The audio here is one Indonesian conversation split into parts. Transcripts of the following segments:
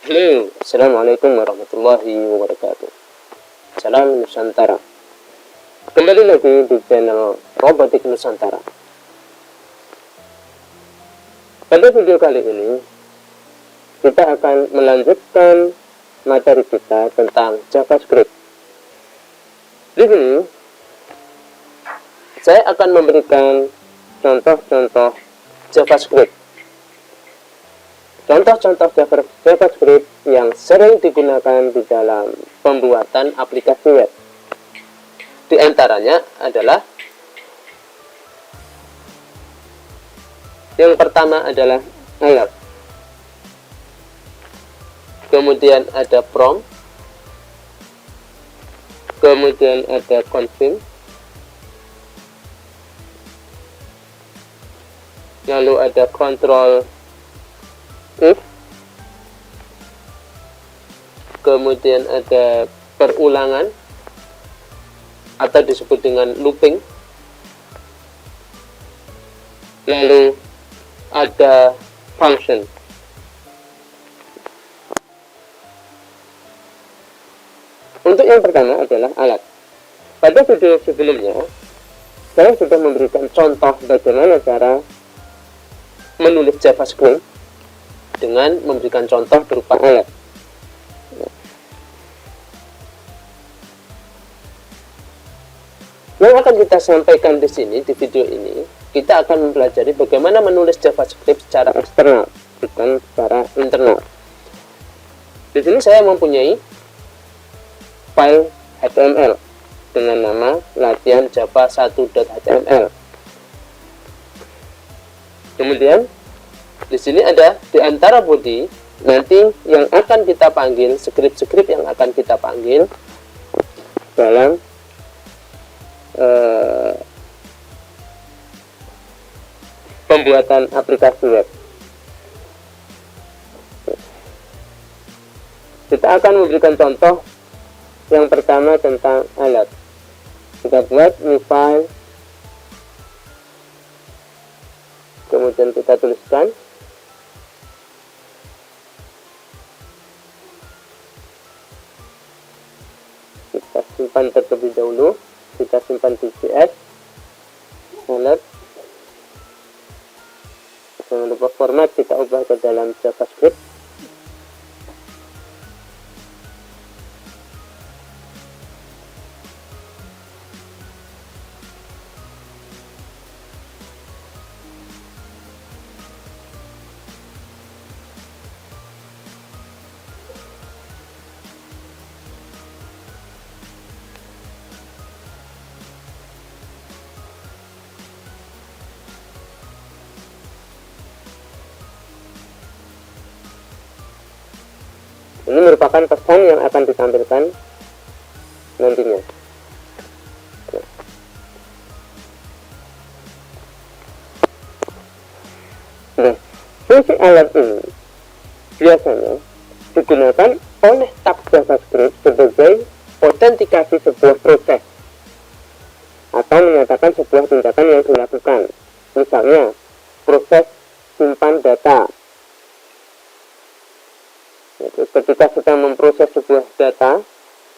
Halo, Assalamualaikum warahmatullahi wabarakatuh. Salam Nusantara. Kembali lagi di channel Robotik Nusantara. Pada video kali ini, kita akan melanjutkan materi kita tentang JavaScript. Di sini, saya akan memberikan contoh-contoh JavaScript. Contoh-contoh JavaScript yang sering digunakan di dalam pembuatan aplikasi web. Di antaranya adalah yang pertama adalah alert. Kemudian ada prompt. Kemudian ada confirm. Lalu ada control if. Kemudian ada perulangan atau disebut dengan looping. Lalu ada function. Untuk yang pertama adalah alat. Pada video sebelumnya, saya sudah memberikan contoh bagaimana cara menulis JavaScript dengan memberikan contoh berupa alat. Yang akan kita sampaikan di sini, di video ini, kita akan mempelajari bagaimana menulis JavaScript secara eksternal, bukan secara internal. Di sini saya mempunyai file HTML dengan nama latihan java 1.html. Kemudian di sini ada di antara body nanti yang akan kita panggil, script-script yang akan kita panggil dalam pembuatan aplikasi web. Kita akan memberikan contoh yang pertama tentang alat. Kita buat new file, kemudian kita tuliskan kita simpan terlebih dahulu. Kita simpan di JS alat. Jangan lupa format kita ubah ke dalam JavaScript. Ini merupakan pesan yang akan ditampilkan nantinya. Nah, fungsi alert ini biasanya digunakan oleh tab JavaScript sebagai autentikasi sebuah proses atau menyatakan sebuah tindakan yang dilakukan. Misalnya, proses simpan data. Ketika kita memproses sebuah data,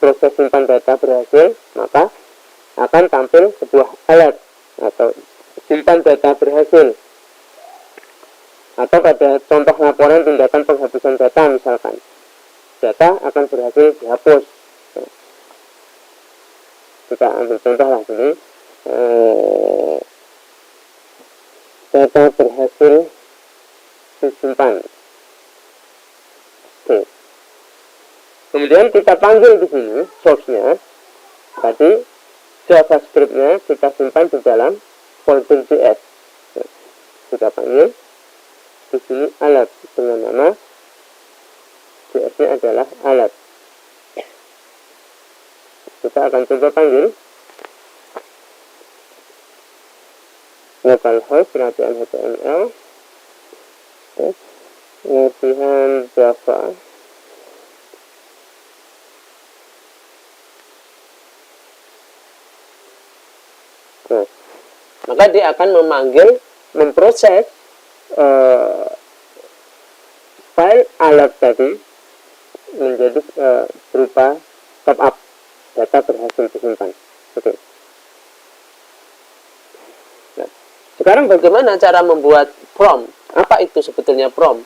proses simpan data berhasil, maka akan tampil sebuah alert atau simpan data berhasil. Atau pada contoh laporan tindakan penghapusan data, misalkan data akan berhasil dihapus. Kita ambil contoh lah ini, data berhasil disimpan. Oke. Kemudian kita panggil di sini source-nya. Tadi JavaScript-nya kita simpan di dalam folder JS. Kita panggil di sini alat dengan nama JS-nya adalah alat. Kita akan coba panggil localhost latihan HTML latihan Java maka dia akan memanggil, memproses file alert tadi menjadi berupa top up, data berhasil disimpan. Oke. Nah, sekarang bagaimana cara membuat prompt? Apa itu sebetulnya prompt?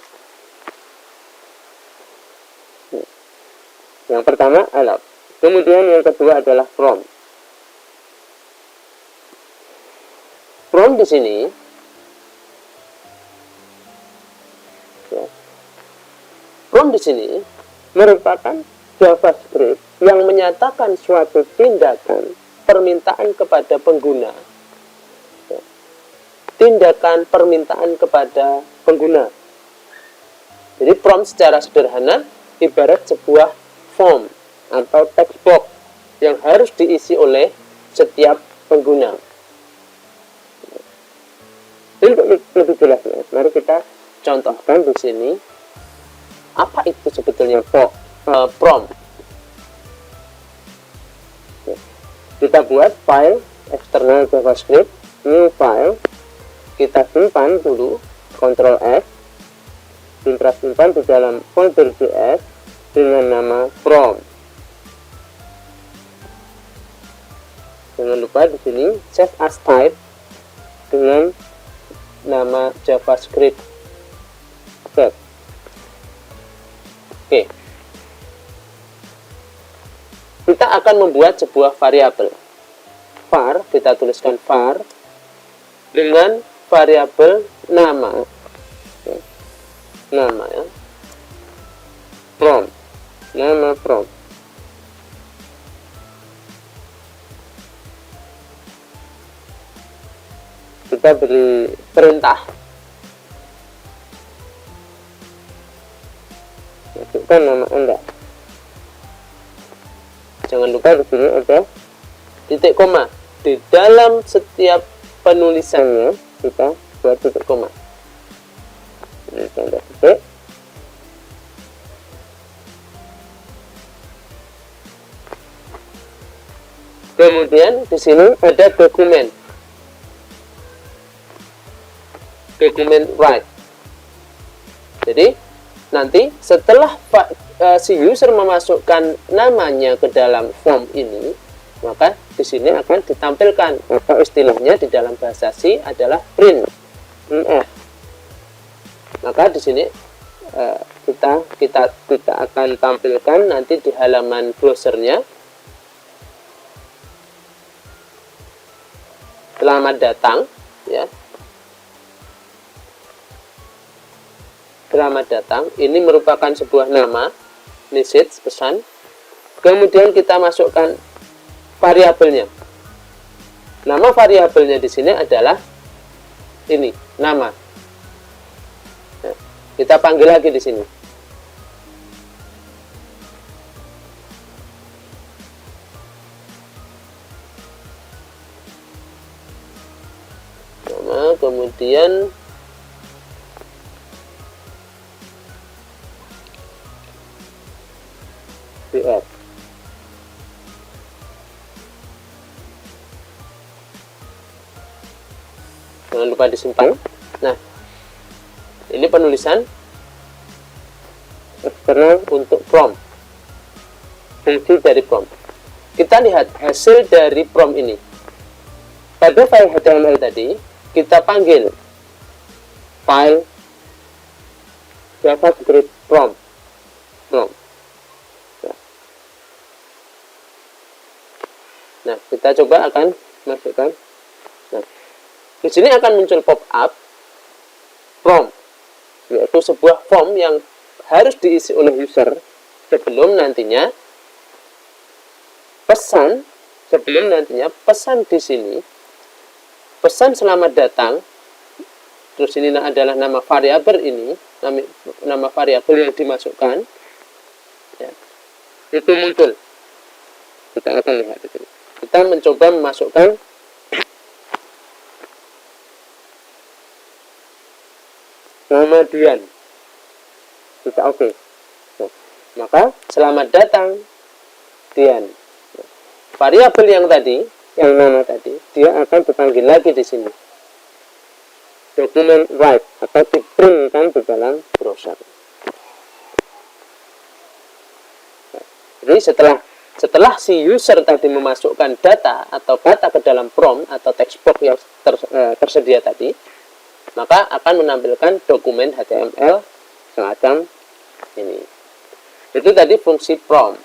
Yang pertama allowed, kemudian yang kedua adalah prompt. Prompt di sini ya, prompt di sini merupakan JavaScript yang menyatakan suatu tindakan permintaan kepada pengguna. Ya, tindakan permintaan kepada pengguna. Jadi prompt secara sederhana ibarat sebuah form atau text box yang harus diisi oleh setiap pengguna. Untuk lebih jelas, mari kita contohkan di sini apa itu sebetulnya prompt. Kita buat file eksternal JavaScript, new file, kita simpan dulu, Ctrl S, kita simpan di dalam folder JS dengan nama prompt. Jangan lupa di sini save as type dengan nama JavaScript set. Oke. Kita akan membuat sebuah variabel. Var, kita tuliskan var dengan variabel nama. Oke. Nama ya. Prompt. Nama prompt. Kita beri Perintah. masukkan nama Anda. Jangan lupa Di sini ada titik koma. Di dalam setiap penulisannya kita buat titik koma. Ini tanda titik. Kemudian di sini ada dokumen. Dokumen write. Jadi nanti setelah si user memasukkan namanya ke dalam form ini, maka di sini akan ditampilkan atau istilahnya di dalam bahasa C adalah print. Maka di sini kita akan tampilkan nanti di halaman browsernya. Selamat datang, ya. Selamat datang. Ini merupakan sebuah nama, message, pesan. Kemudian kita masukkan variabelnya. Nama variabelnya di sini adalah ini, nama. Nah, kita panggil lagi di sini. Nama, kemudian BF. Jangan lupa disimpan. Nah, ini penulisan Eksternal untuk prompt. Fungsi dari prompt. Kita lihat hasil dari prompt ini. Pada file HTML tadi, kita panggil file JavaScript prompt. Nah, kita coba akan masukkan. Nah, di sini akan muncul pop-up prompt, yaitu sebuah form yang harus diisi oleh user sebelum nantinya pesan di sini, pesan selamat datang, terus ini adalah nama variabel ini, nama variabel yang dimasukkan, ya, itu muncul. Kita akan lihat itu. Kita mencoba memasukkan nama Dian. kita oke. Nah, maka selamat datang Dian. Variabel yang tadi, yang nama tadi, dia akan dipanggil lagi di sini. Dokumen write atau diprintkan di dalam browser. Jadi setelah si user tadi memasukkan data atau kata ke dalam prompt atau text box yang tersedia tadi, maka akan menampilkan dokumen HTML semacam ini. Itu tadi fungsi prompt.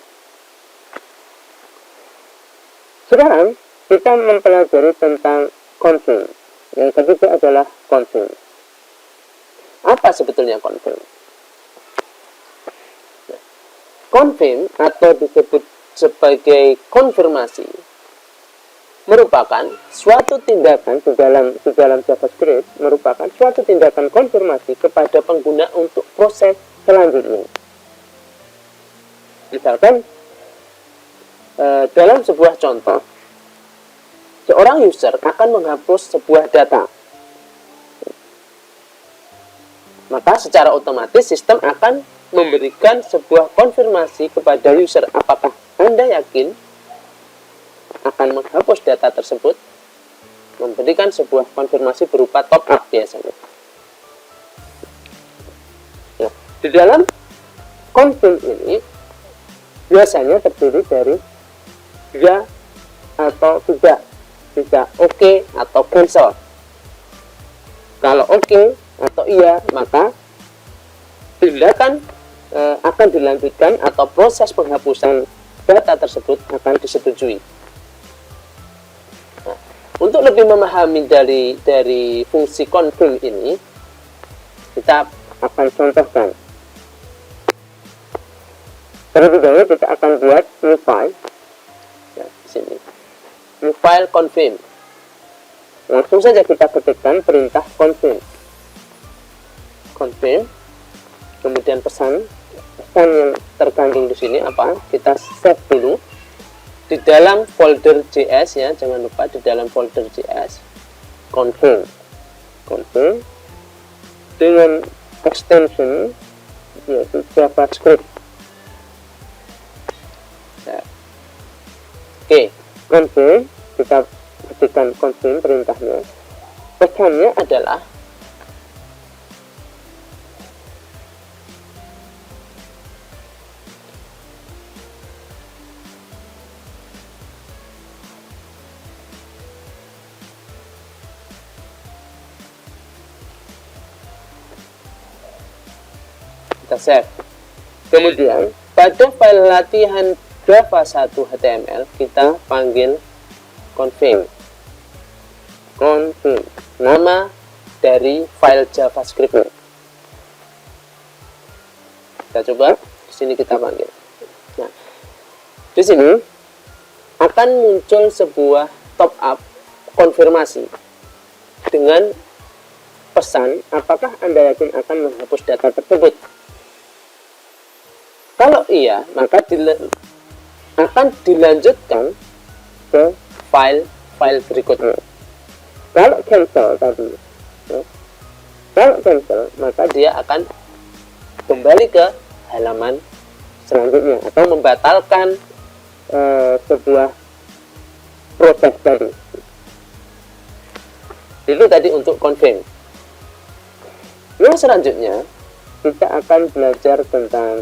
Sekarang kita mempelajari tentang config. Yang ketiga adalah config. Apa sebetulnya config? Config atau disebut sebagai konfirmasi merupakan suatu tindakan di dalam JavaScript, merupakan suatu tindakan konfirmasi kepada pengguna untuk proses selanjutnya. Misalkan dalam sebuah contoh, seorang user akan menghapus sebuah data, maka secara otomatis sistem akan memberikan sebuah konfirmasi kepada user apakah Anda yakin akan menghapus data tersebut, memberikan sebuah konfirmasi berupa top up biasanya. Nah, di dalam config ini biasanya terdiri dari ya atau tidak, bisa oke atau cancel. Kalau oke atau iya, maka tindakan akan dilanjutkan atau proses penghapusan data tersebut akan disetujui. Nah, untuk lebih memahami dari fungsi config ini, kita akan contohkan. Terlebih dahulu kita akan buat new file. Nah, di sini new file config. Langsung saja kita ketikkan perintah config. Kemudian pesan yang terkandung di sini apa? Kita save dulu di dalam folder JS ya, jangan lupa di dalam folder JS config dengan extension yaitu JavaScript. Oke, Config, kita ketikkan config perintahnya. pesannya adalah kita save. Kemudian pada file latihan Java 1 HTML kita panggil config. Nama dari file JavaScript. Kita coba di sini kita panggil. Nah, di sini akan muncul sebuah top up konfirmasi dengan pesan apakah Anda yakin akan menghapus data tersebut. Kalau iya, maka akan dilanjutkan ke file berikutnya. Kalau cancel tadi, kalau cancel maka Dia akan kembali ke halaman selanjutnya atau membatalkan sebuah proses tadi. itu tadi untuk config. Yang selanjutnya Kita akan belajar tentang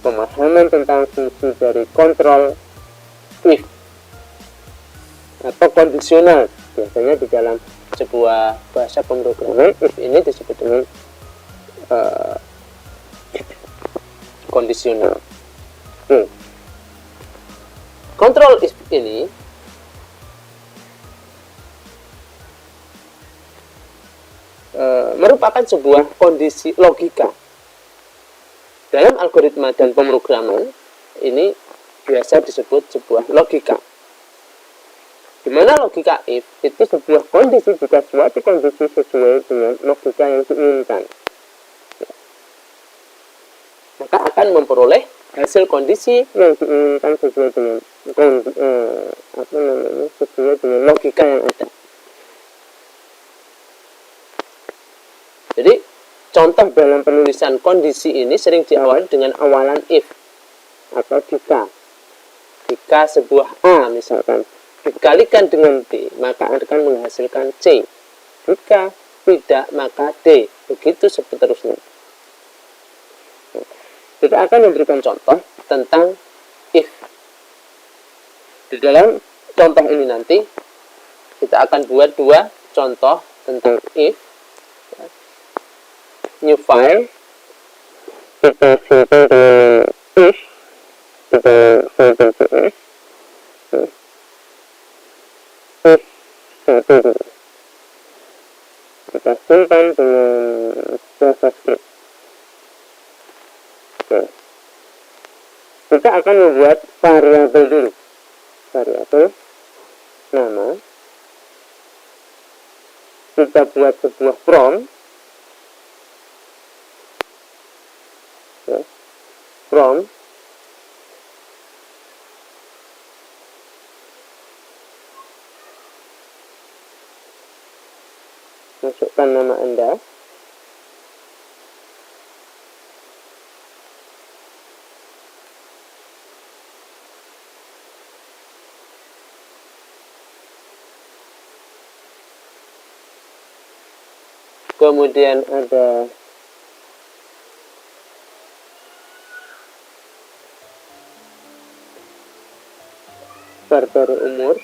pemahaman tentang fungsi dari kontrol if atau kondisional. Biasanya di dalam sebuah bahasa pemrograman if ini disebut dengan kondisional. Kontrol if ini merupakan sebuah kondisi logika. Dalam algoritma dan pemrograman ini biasa disebut sebuah logika. Di mana logika if itu sebuah kondisi jika suatu kondisi sesuai dengan logika yang diinginkan, maka akan memperoleh hasil kondisi yang diinginkan sesuai dengan sesuai dengan logika yang ada. Jadi contoh dalam penulisan kondisi ini sering diawali dengan awalan if atau jika. Jika sebuah A misalkan dikalikan dengan B, maka akan menghasilkan C. Jika tidak, maka D. Begitu seterusnya. kita akan memberikan contoh tentang if. Di dalam contoh ini nanti kita akan buat dua contoh tentang if. New file, kita simpan dengan if, kita simpan ke if, if satu dulu, kita simpan dengan JavaScript. Oke. Kita akan membuat variabel dulu, variabel nama. Kita buat sebuah prompt, prompt masukkan nama Anda, kemudian ada kategori umur,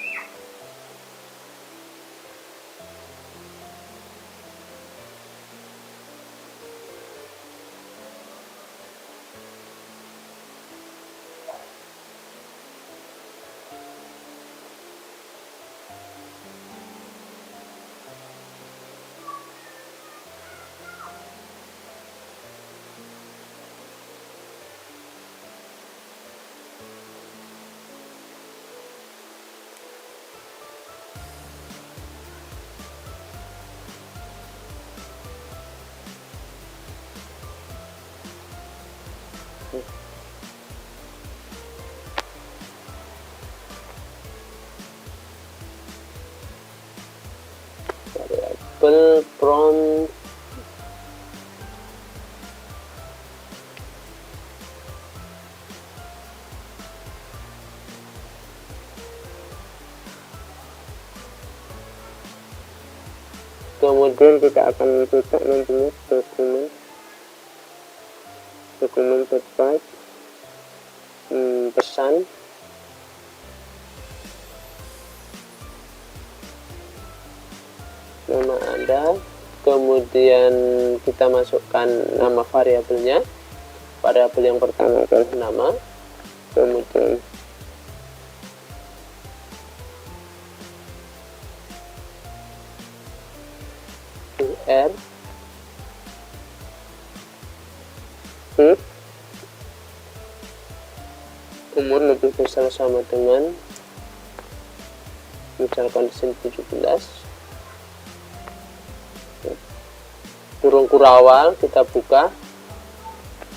variabel prompt kemudian kita akan buka nantinya dokumen website, pesan, nama Anda, kemudian kita masukkan nama variabelnya. Variabel yang pertama adalah nama, kemudian UR, if umur lebih besar sama dengan misalkan di sini 17, kurung kurawal kita buka.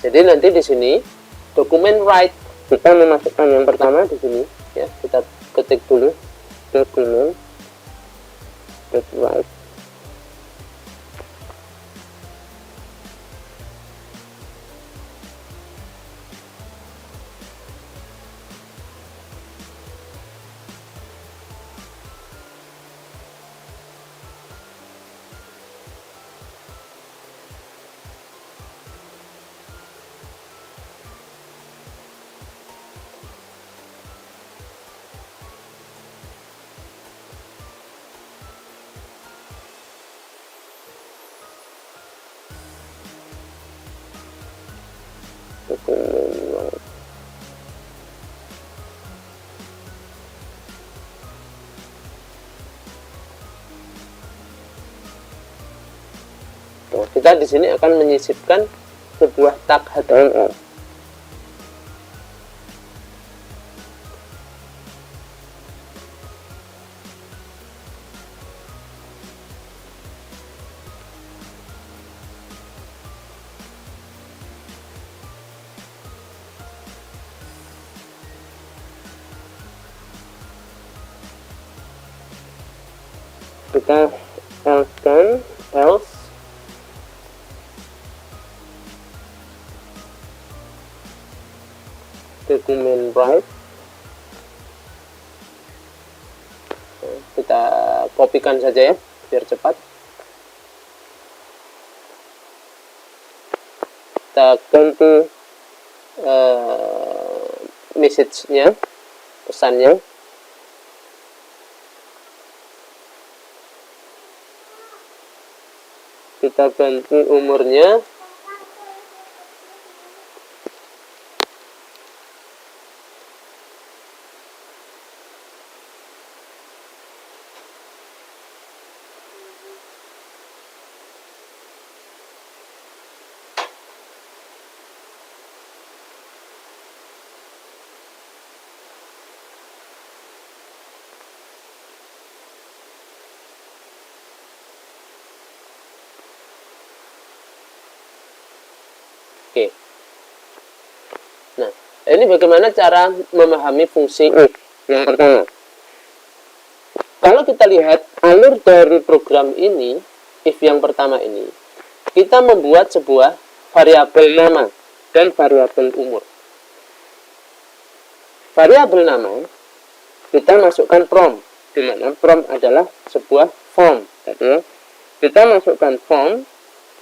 Jadi nanti di sini dokumen write kita memasukkan yang pertama di sini, ya, kita ketik dulu dokumen website, dokumen website. Kita di sini akan menyisipkan sebuah tag HTML. Kita else dokumen write, kita kopikan saja ya biar cepat. Kita ganti message-nya, pesannya. Kita ganti umurnya. Oke. Nah, ini bagaimana cara memahami fungsi if yang pertama. Kalau kita lihat alur dari program ini, if yang pertama ini, kita membuat sebuah variabel nama dan variabel umur. Variabel nama kita masukkan from, di mana from adalah sebuah form. Jadi kita masukkan form,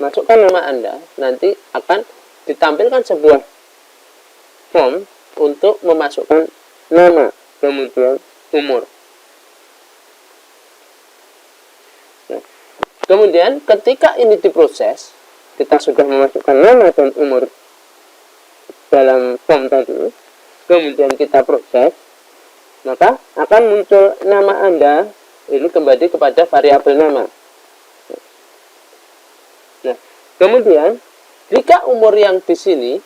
masukkan nama Anda, nanti akan ditampilkan sebuah form untuk memasukkan nama, kemudian umur. Nah, kemudian ketika ini diproses, kita sudah memasukkan nama dan umur dalam form tadi, kemudian kita proses, maka akan muncul nama Anda, ini kembali kepada variabel nama. Nah, kemudian jika umur yang di sini,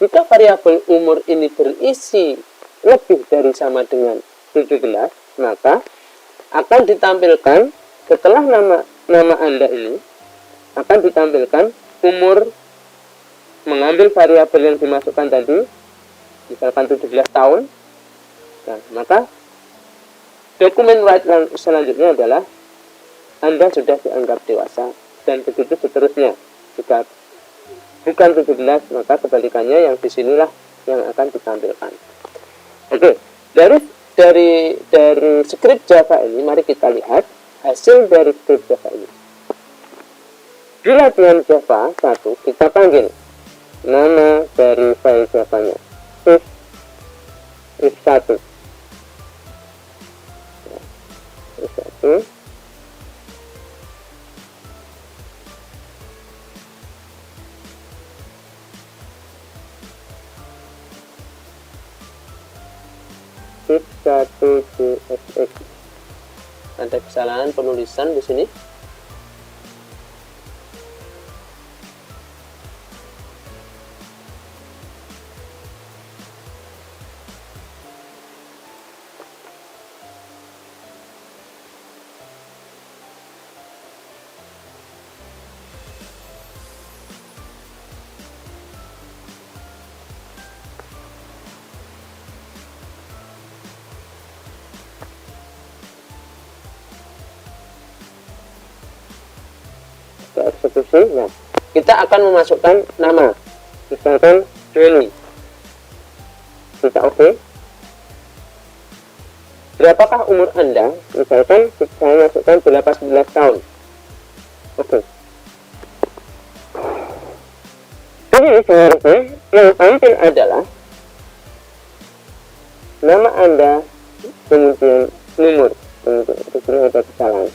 jika variabel umur ini berisi lebih dari sama dengan 17, maka akan ditampilkan setelah nama Anda ini akan ditampilkan umur, mengambil variabel yang dimasukkan tadi, misalkan 17 tahun. Nah, maka dokumen write selanjutnya adalah Anda sudah dianggap dewasa, dan begitu seterusnya. Jika bukan 17, maka kebalikannya yang disinilah yang akan ditampilkan. Oke, dari script Java ini, mari kita lihat hasil dari script Java ini. Di latihan Java 1, kita panggil nama dari file Java-nya if1. if1 if1 CSX. Ada kesalahan penulisan di sini. Eksekusi, nah, kita akan memasukkan nama, misalkan Joni. Kita oke. Berapakah umur Anda? Misalkan saya masukkan 18 tahun. Oke. Ini seharusnya yang tampil adalah nama Anda, kemudian nomor. Kemudian di sini ada kesalahan.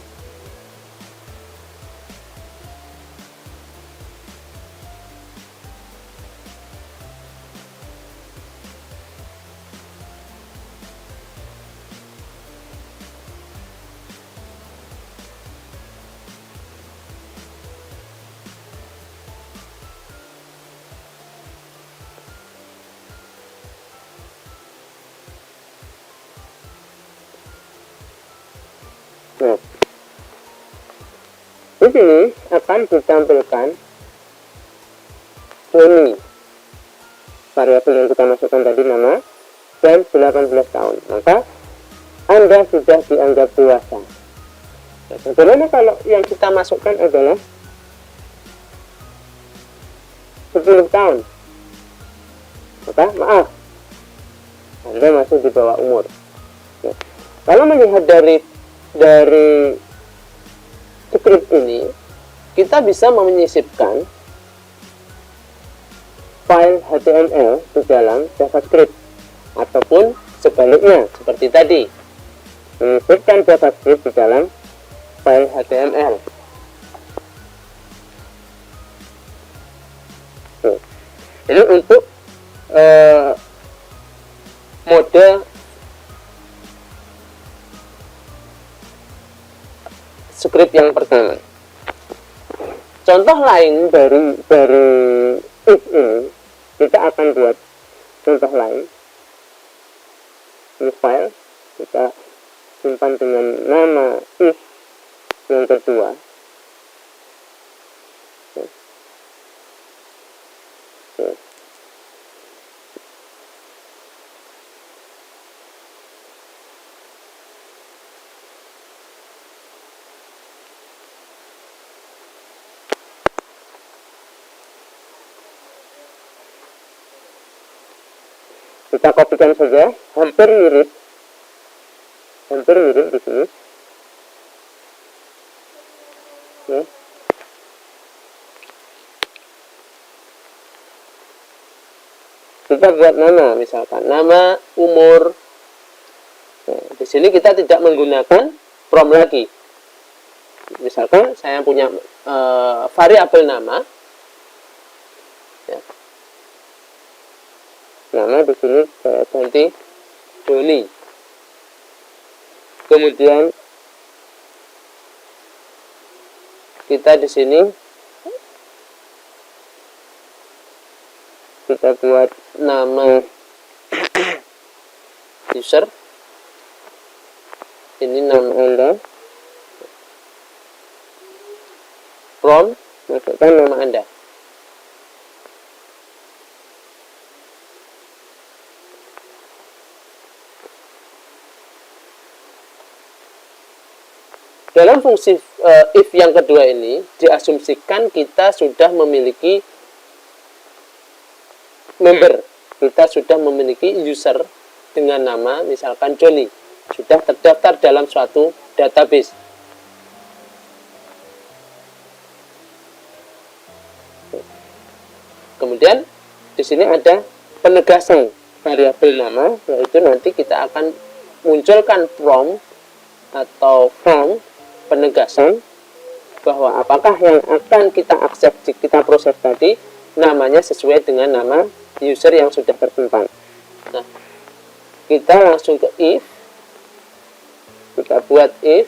Nah, di sini akan ditampilkan Joni, variabel yang kita masukkan tadi nama, dan 18 tahun. Maka Anda sudah dianggap dewasa. Nah, bagaimana kalau yang kita masukkan adalah 10 tahun? Maka maaf, Anda masih di bawah umur. Nah, kalau melihat dari script ini, kita bisa menyisipkan file HTML di dalam JavaScript, ataupun sebaliknya seperti tadi, menyisipkan JavaScript di dalam file HTML. Ini untuk mode script yang pertama. Contoh lain dari if ini, kita akan buat contoh lain. Ini file kita simpan dengan nama if yang kedua. Kita kopikan saja, hampir mirip di sini. Ya. Kita buat nama, misalkan nama, umur. Nah, di sini kita tidak menggunakan from lagi. Misalkan saya punya variabel nama. Ya. Nama di sini saya ganti Doni. Kemudian kita di sini kita buat nama user. Ini nama Anda. From, masukkan nama Anda. Dalam fungsi if yang kedua ini, diasumsikan kita sudah memiliki member, kita sudah memiliki user dengan nama misalkan Johnny, sudah terdaftar dalam suatu database. Kemudian di sini ada penegasan variabel nama, yaitu nanti kita akan munculkan from atau from, penegasan bahwa apakah yang akan kita accept, kita proses tadi namanya sesuai dengan nama user yang sudah tersimpan. Nah, kita langsung ke if, kita buat if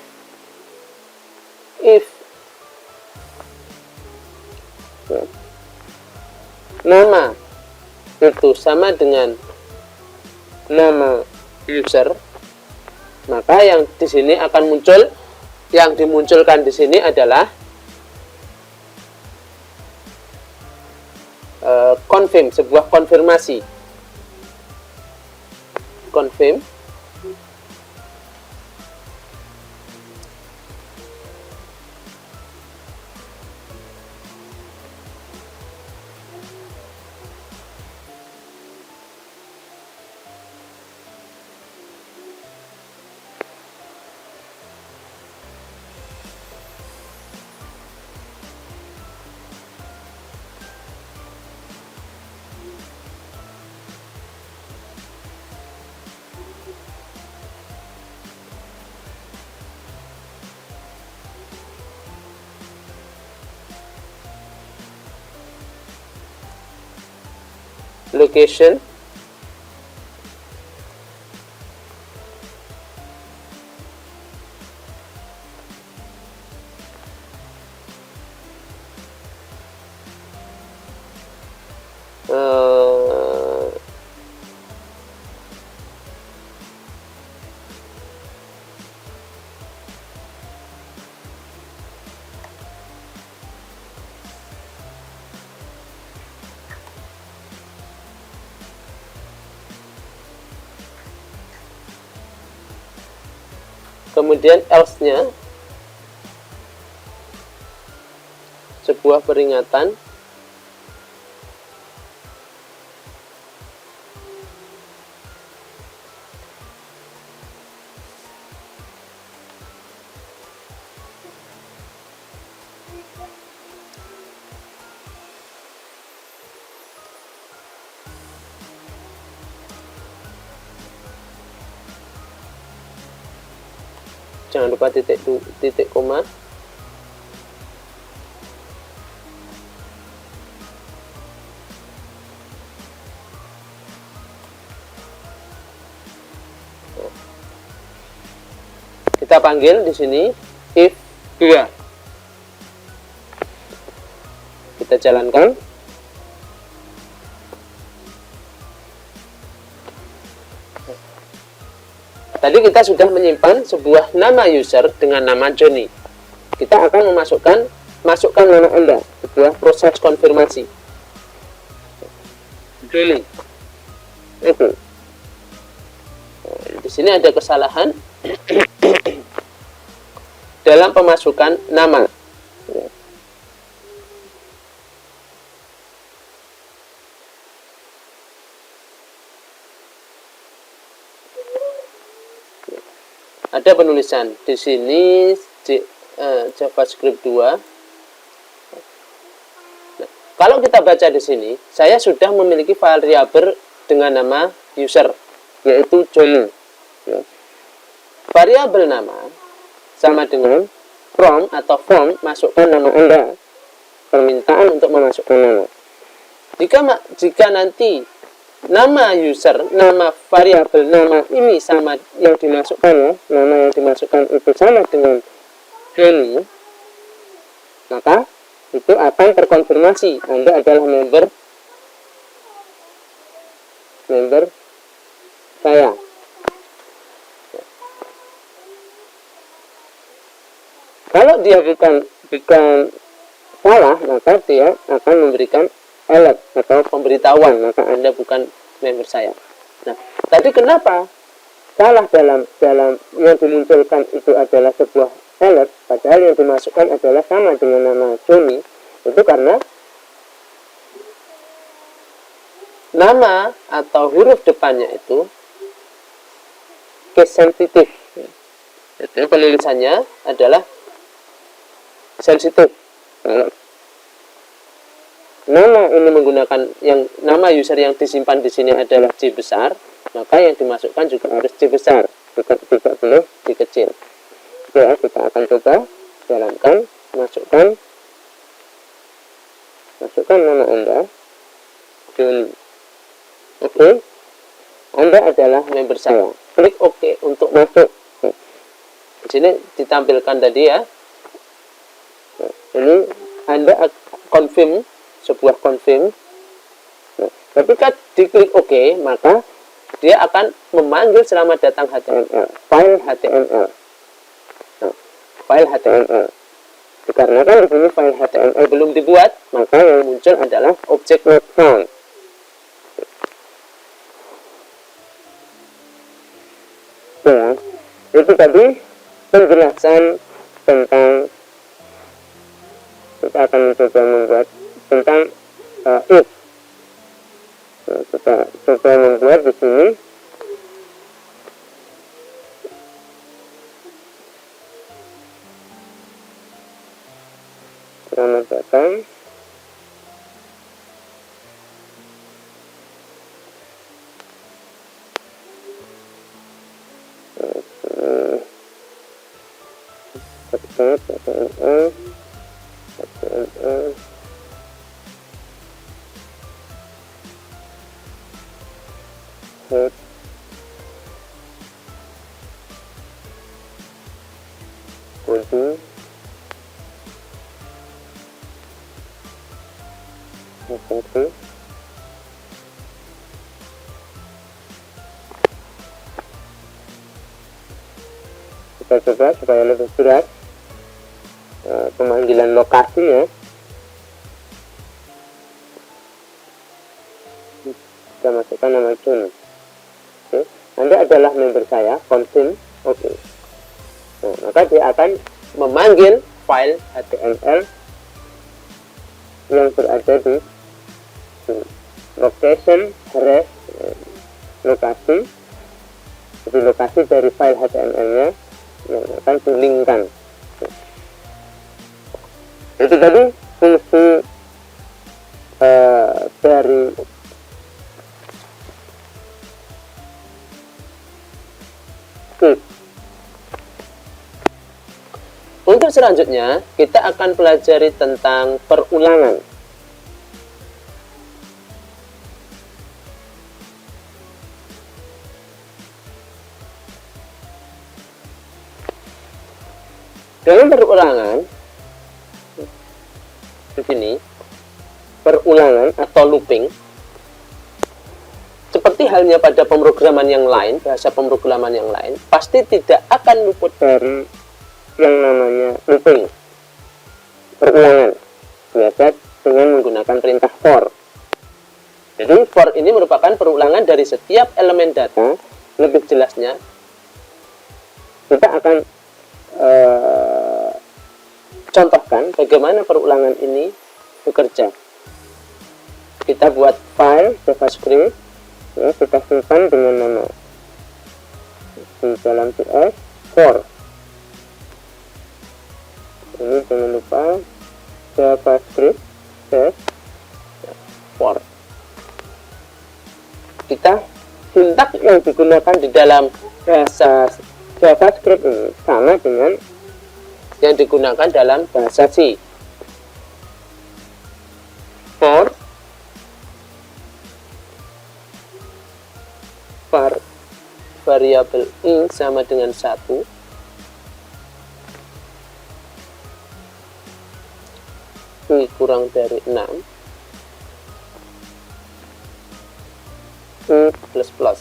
ya, nama itu sama dengan nama user, maka yang di sini akan muncul, yang dimunculkan di sini adalah confirm, sebuah konfirmasi. Confirm. Location, kemudian else-nya sebuah peringatan, jangan lupa titik koma. Kita panggil di sini if 2. Kita jalankan. Tadi kita sudah menyimpan sebuah nama user dengan nama Johnny. Kita akan masukkan nama Anda, sebuah proses konfirmasi. Johnny. Oke. Di sini ada kesalahan dalam pemasukan nama. Ada penulisan di sini JavaScript 2. Nah, kalau kita baca di sini, saya sudah memiliki variabel dengan nama user, yaitu Johnny. Variabel nama sama dengan from atau form, masukkan nama Anda, permintaan untuk memasukkan nama. Jika nanti nama user, nama variabel nama ini sama yang dimasukkan, ya, nama yang dimasukkan itu sama dengan Johnny, maka itu akan terkonfirmasi Anda adalah member saya. Kalau dia bukan salah, maka dia akan memberikan alert atau pemberitahuan, maka Anda bukan member saya. Nah, tadi kenapa salah dalam yang dimunculkan itu adalah sebuah alert, padahal yang dimasukkan adalah sama dengan nama Johnny? Itu karena nama atau huruf depannya itu case sensitif. Jadi penulisannya adalah sensitif. Nama ini menggunakan nama user yang disimpan di sini adalah J besar, maka yang dimasukkan juga harus J besar, tidak boleh dikecil. Ya, kita akan coba jalankan, masukkan nama Anda, Johnny. Oke, Anda adalah member saya. Klik OK untuk masuk. Di sini ditampilkan tadi, ya. Ini Anda confirm, sebuah confirm. Nah, ketika diklik OK, maka dia akan memanggil selamat datang HTML, file HTML. Nah, file HTML. Dikarenakan di sini file HTML belum dibuat, maka yang muncul adalah object not found. Ya, itu tadi penjelasan tentang, kita akan mencoba membuat tentang if. Nah, kita coba membuat di sini selamat datang HTML coding oke. Kita coba supaya lebih jelas pemanggilan lokasi, ya. Kita masukkan nama Johnny. Oke. Anda adalah member saya, confirm, oke. Nah, maka dia akan memanggil file HTML yang berada di location res, lokasi, jadi lokasi dari file HTML-nya yang akan dilingkan. Itu tadi fungsi dari if. selanjutnya kita akan pelajari tentang perulangan. Dalam perulangan, di sini perulangan atau looping, seperti halnya pada pemrograman yang lain, bahasa pemrograman yang lain, pasti tidak akan luput dari yang namanya looping, perulangan, biasa dengan menggunakan perintah for. Jadi for ini merupakan perulangan dari setiap elemen data. Lebih jelasnya, kita akan contohkan bagaimana perulangan ini bekerja. Kita buat file JavaScript, ya, kita simpan dengan nama di dalam PS for. Ini jangan lupa JavaScript for. Kita sintak yang digunakan di dalam bahasa JavaScript ini sama dengan yang digunakan dalam bahasa C. For variabel i sama dengan 1, i kurang dari 6, i plus plus.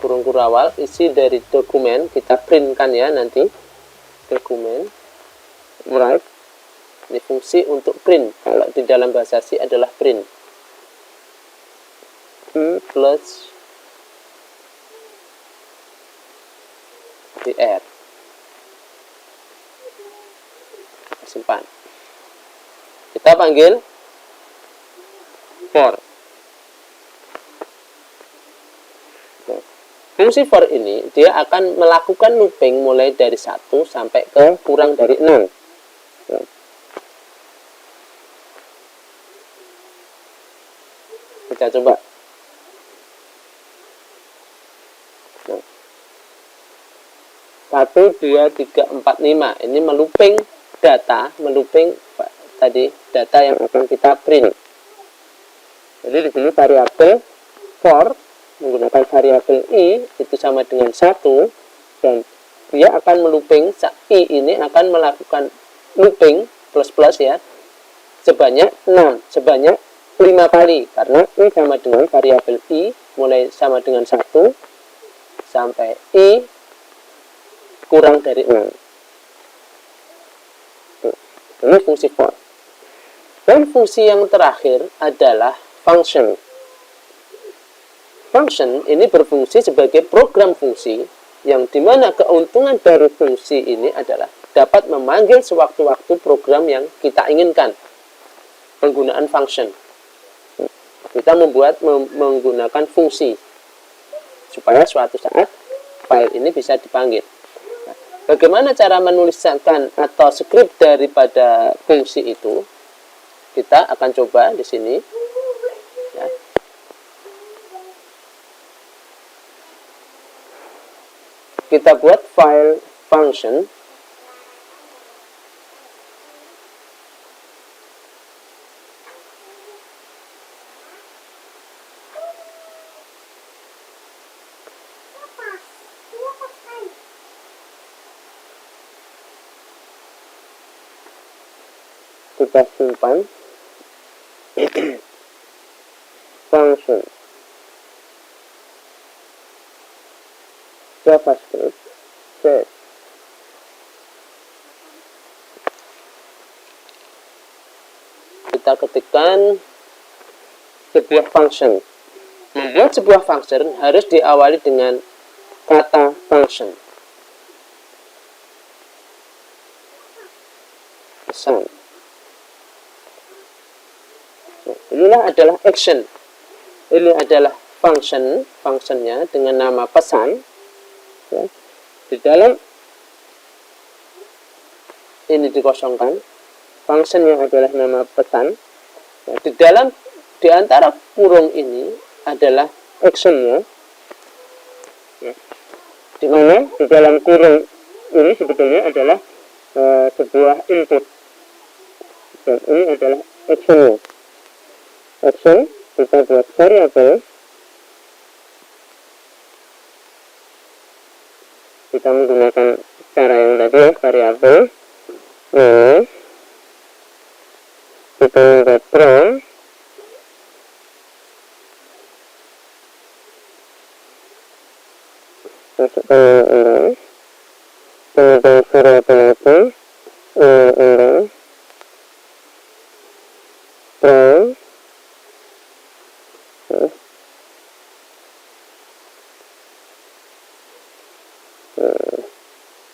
Kurung kurawal, isi dari dokumen kita printkan ya nanti. Dokumen write, ini fungsi untuk print. Kalau di dalam bahasa C adalah print. I plus dr. Simpan. Kita panggil for. Fungsi for ini dia akan melakukan looping mulai dari 1 sampai ke kurang dari 6. Kita coba. 1, 2, 3, 4, 5. Ini melooping data, melooping tadi data yang akan kita print. Jadi di sini variabel for menggunakan variabel i itu sama dengan 1, dan dia akan melooping, i ini akan melakukan looping plus plus ya sebanyak 6, sebanyak 5 kali, karena i sama dengan variabel i mulai sama dengan 1 sampai i kurang dari 6. Ini fungsi for. Dan fungsi yang terakhir adalah function. Function ini berfungsi sebagai program fungsi yang dimana keuntungan dari fungsi ini adalah dapat memanggil sewaktu-waktu program yang kita inginkan. Penggunaan function. Kita menggunakan fungsi supaya suatu saat file ini bisa dipanggil. Bagaimana cara menuliskan atau script daripada fungsi itu? Kita akan coba di sini. Ya. Kita buat file function. Kita simpan function JavaScript set. Kita ketikkan sebuah function. Membuat sebuah function harus diawali dengan kata function. Pesan. Inilah adalah action. Ini adalah function, functionnya dengan nama pesan. Ya. Di dalam ini dikosongkan, functionnya adalah nama pesan. Ya. Di antara kurung ini adalah actionnya. Ya. di mana di dalam kurung ini sebetulnya adalah sebuah input, dan ini adalah actionnya. Action kita buat variabel, kita menggunakan cara yang tadi ya, variabel. Nah, kita membuat from masukkan ini, kemudian variabel itu ini from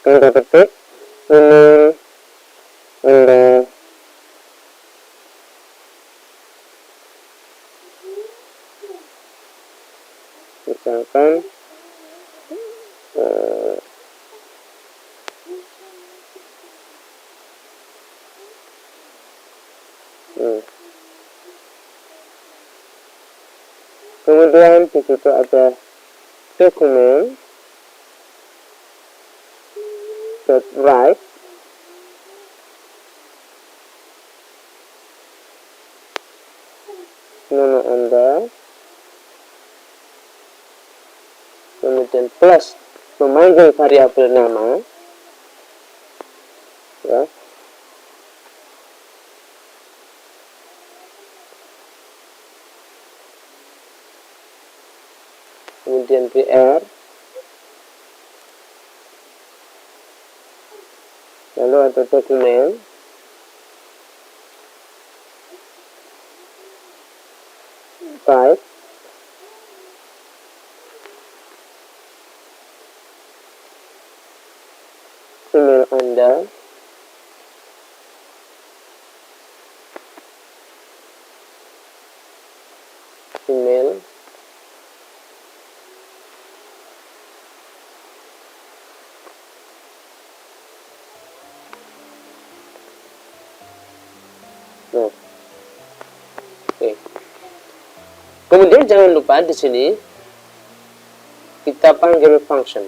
kita ketik ini Anda misalkan kemudian di situ ada dokumen write nama Anda, kemudian plus memanggil variabel nama ya, kemudian br, lalu ada dokumen, type, email Anda, email, nah, oke. Kemudian jangan lupa di sini kita panggil function,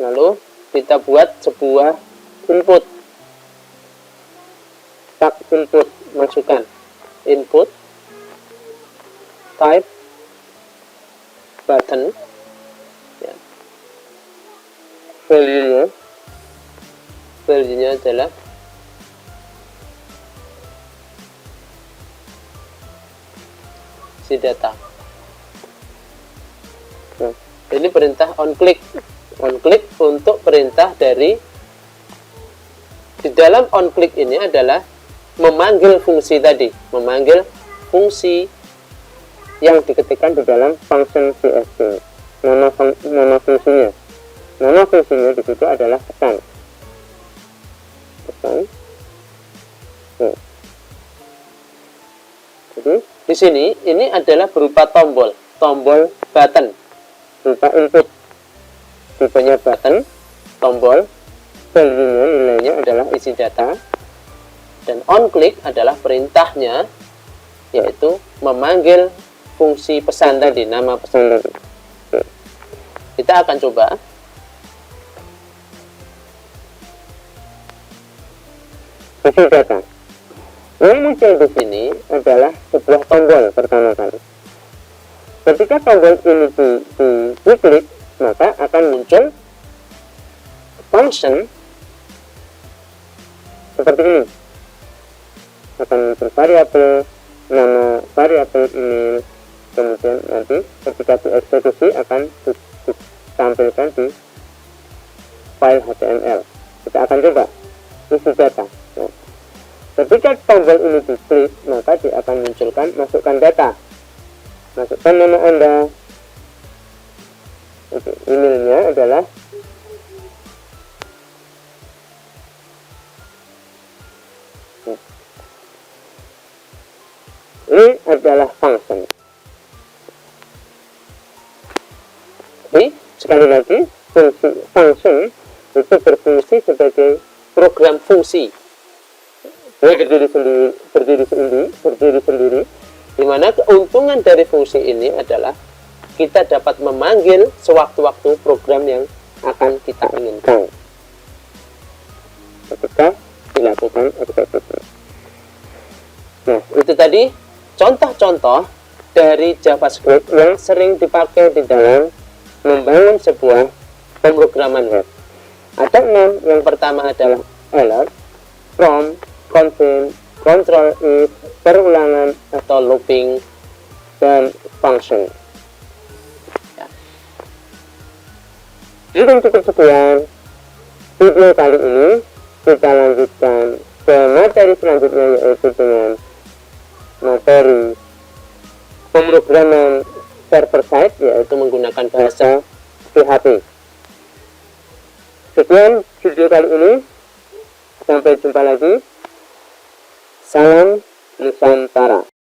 lalu kita buat sebuah input, tag input, masukkan input type button ya. Value-nya adalah si data. Nah, ini perintah on click untuk perintah dari di dalam on click ini adalah memanggil fungsi tadi, memanggil fungsi yang diketikkan di dalam function CSV. Nama fungsinya di situ adalah pesan. Jadi di sini ini adalah berupa tombol button, berupa input, tipenya button, tombol, value-nya, nilainya adalah isi data, dan on click adalah perintahnya, yaitu memanggil fungsi pesan tadi, nama pesan tadi. Kita akan coba. Isi data. Yang muncul di sini adalah sebuah tombol pertama kali. Ketika tombol ini diklik, maka akan muncul function seperti ini. Akan muncul variabel, nama variabel email, kemudian nanti ketika dieksekusi akan ditampilkan di file HTML. Kita akan coba isi data. Nah, ketika tombol ini diklik, maka dia akan munculkan masukkan data, masukkan nama Anda. Oke, emailnya adalah ini adalah function. Jadi sekali lagi function itu berfungsi sebagai program fungsi. Dia berdiri sendiri, Dimana keuntungan dari fungsi ini adalah kita dapat memanggil sewaktu-waktu program yang akan kita inginkan ketika dilakukan eksekusi. Nah, itu tadi contoh-contoh dari JavaScript yang sering dipakai di dalam membangun sebuah pemrograman web. Ada 6. Yang pertama adalah alert, from, confirm, control if, perulangan, atau looping. dan function. Mungkin cukup sekian video kali ini. Kita lanjutkan ke materi selanjutnya, yaitu dengan materi pemrograman server side, yaitu menggunakan bahasa PHP. Sekian video kali ini, sampai jumpa lagi. Salam Nusantara.